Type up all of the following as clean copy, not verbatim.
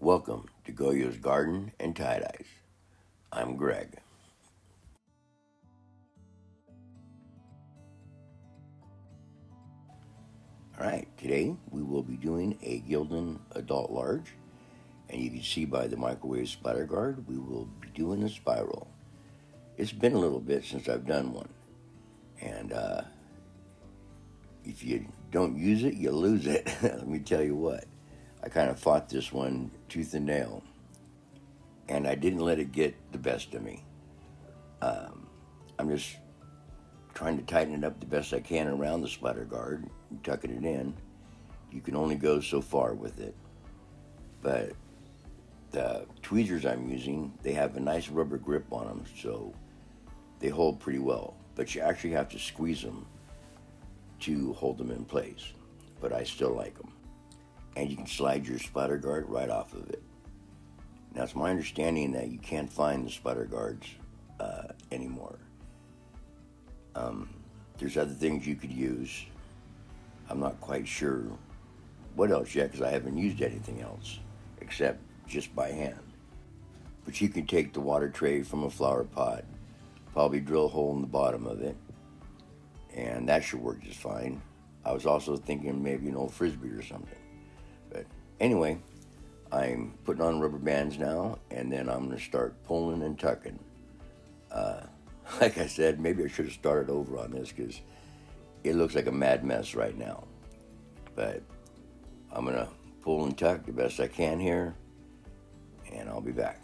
Welcome to Goyo's Garden and Tie-Dyes. I'm Greg. Alright, today we will be doing a Gildan Adult Large, and you can see by the microwave splatter guard, we will be doing a spiral. It's been a little bit since I've done one, and if you don't use it, you lose it. Let me tell you what, I kind of fought this one tooth and nail, and I didn't let it get the best of me. I'm just trying to tighten it up the best I can around the splatter guard, tucking it in. You can only go so far with it. But the tweezers I'm using, they have a nice rubber grip on them, so they hold pretty well. But you actually have to squeeze them to hold them in place. But I still like them. And you can slide your splatter guard right off of it. Now, it's my understanding that you can't find the splatter guards anymore. There's other things you could use. I'm not quite sure what else yet because I haven't used anything else except just by hand. But you can take the water tray from a flower pot, probably drill a hole in the bottom of it, and that should work just fine. I was also thinking maybe an old frisbee or something. But anyway, I'm putting on rubber bands now, and then I'm going to start pulling and tucking. Like I said, maybe I should have started over on this because it looks like a mad mess right now. But I'm going to pull and tuck the best I can here, and I'll be back.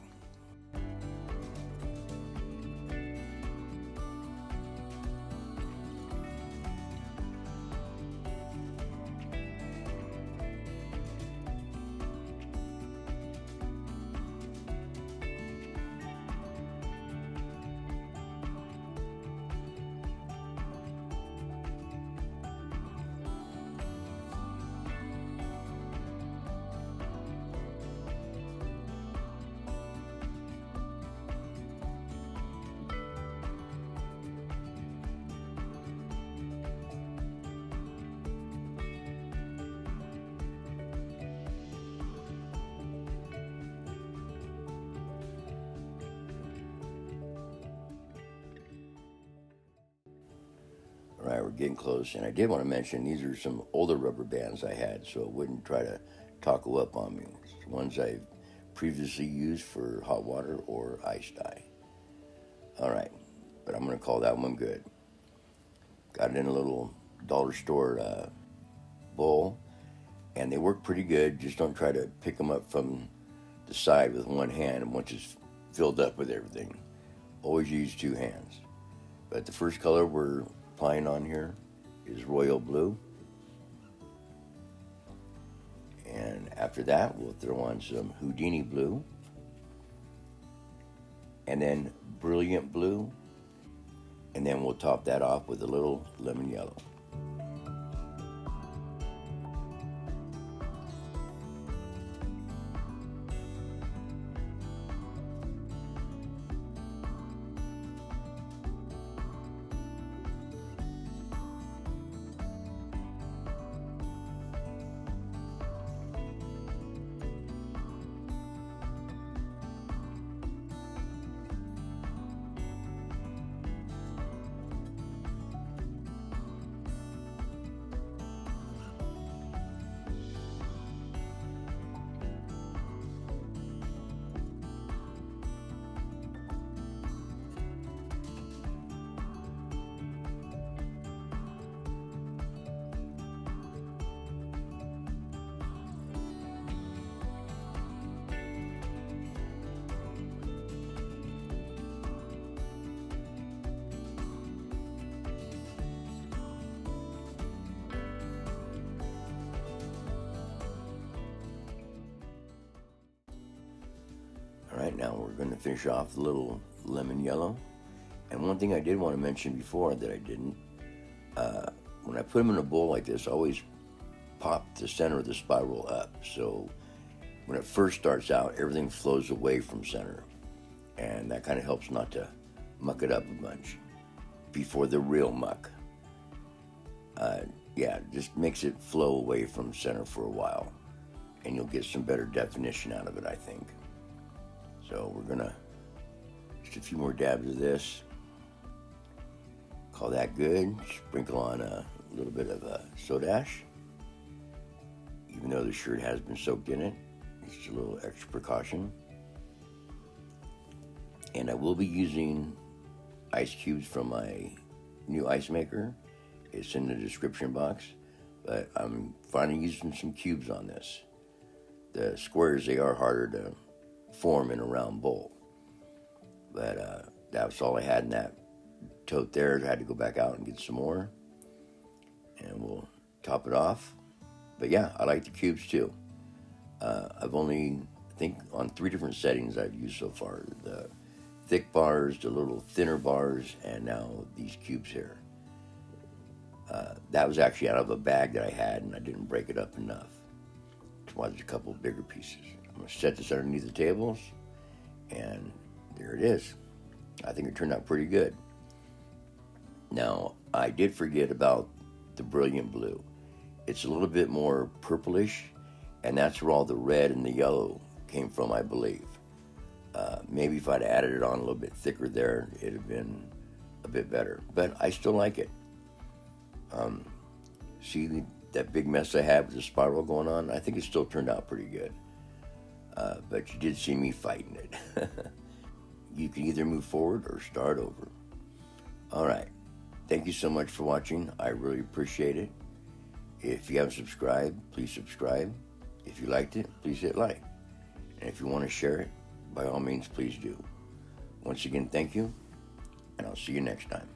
All right, we're getting close, and I did want to mention these are some older rubber bands I had, so it wouldn't try to taco up on me. It's ones I've previously used for hot water or ice dye. All right, but I'm going to call that one good. Got it in a little dollar store bowl, and they work pretty good. Just don't try to pick them up from the side with one hand once it's filled up with everything. Always use two hands. But the first color we're applying on here is royal blue, and after that we'll throw on some Houdini blue, and then brilliant blue, and then we'll top that off with a little lemon yellow. All right, now we're going to finish off the little lemon yellow. And one thing I did want to mention before that I didn't, when I put them in a bowl like this, I always pop the center of the spiral up. So when it first starts out, everything flows away from center. And that kind of helps not to muck it up a bunch before the real muck. Yeah, just makes it flow away from center for a while. and you'll get some better definition out of it, I think. So we're gonna, just a few more dabs of this. Call that good. Sprinkle on a little bit of soda ash. Even though the shirt has been soaked in it, it's just a little extra precaution. And I will be using ice cubes from my new ice maker. It's in the description box, but I'm finally using some cubes on this. The squares, they are harder to form in a round bowl, but that was all I had in that tote there. I had to go back out and get some more, and we'll top it off. But yeah, I like the cubes too. I've only, I think, on 3 different settings I've used so far. The thick bars, the little thinner bars, and now these cubes here. That was actually out of a bag that I had, and I didn't break it up enough. It was a couple bigger pieces. I'm going to set this underneath the tables, and there it is. I think it turned out pretty good. Now, I did forget about the Brilliant Blue. It's a little bit more purplish, and that's where all the red and the yellow came from, I believe. Maybe if I'd added it on a little bit thicker there, it'd have been a bit better. But I still like it. See that big mess I had with the spiral going on? I think it still turned out pretty good. But you did see me fighting it. You can either move forward or start over. All right. Thank you so much for watching. I really appreciate it. If you haven't subscribed, please subscribe. If you liked it, please hit like. And if you want to share it, by all means, please do. Once again, thank you, and I'll see you next time.